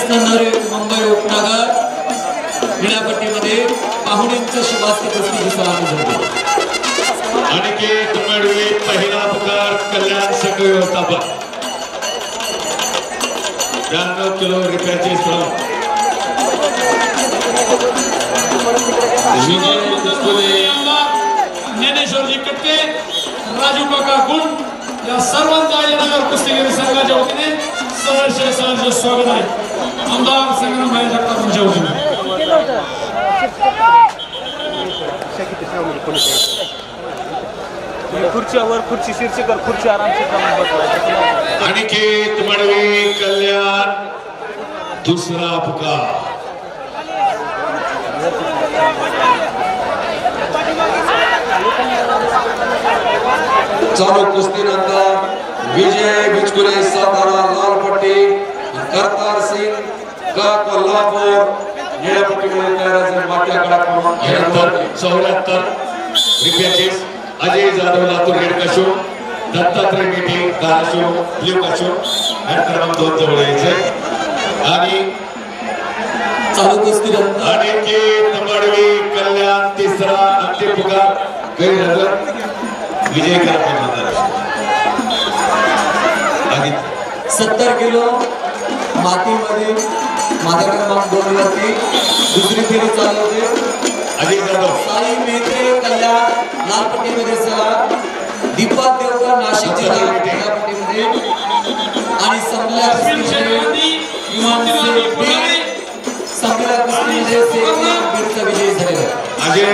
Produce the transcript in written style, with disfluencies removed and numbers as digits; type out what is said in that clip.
असणारे मुंबई उपनगर क्रीडापट्टीमध्ये पाहुण्यांचं शिवास्त कुस्तीची सलामी झाली। अनिकेत मडवी पहिला पुकार कल्याण संघ व्यवस्थापन 92 किलो रुपयाचे श्रम विजय दसपुरे ज्ञानेश्वरजी कटके राजू काका गुण या सर्वांचा नगर कुस्तीगीर संघाच्या वतीने सहर्ष स्वागत आहे। आमदार संग्राम भाई जगतापांच्या वतीने खुर्चीवर खुर्ची शीर्षकर खुर्ची आरामशीर अनिकेत मडवी कल्याण दुसरा पुकार चालू कुस्तीनंतर विजय बिचकुले सातारा लाल पट्टी, करतार सिंग का कोल्हापूर निळ्या पट्टीमध्ये तयार आहे। मागच्या काळात 74 रुपयाचे अजय जाधव लातूर रेड काशो, दत्तात्रय मेटे धाराशिव ब्ल्यू काशो हॅट क्रमांक 2 जवळ यायचे आणि चालू कुस्तीनंतर अनिकेत मडवी कल्याण तिसरा अंतिम पुकार गैरहजर विजय कराटे महाराज 70 किलो मातीमध्ये माझा क्रमांक 2 वरती दुसरी फेरी चालू होते। अजय जाधव साई मेत्रे कल्याण लाल पट्टीमध्ये सलाम, दीपक देवकर नाशिक जिल्हा निळ्या पट्टीमध्ये आणि संपल्या कुस्तीमध्ये संपल्या कुस्तीमध्ये बीडचा विजयी झालेला आहे। अजय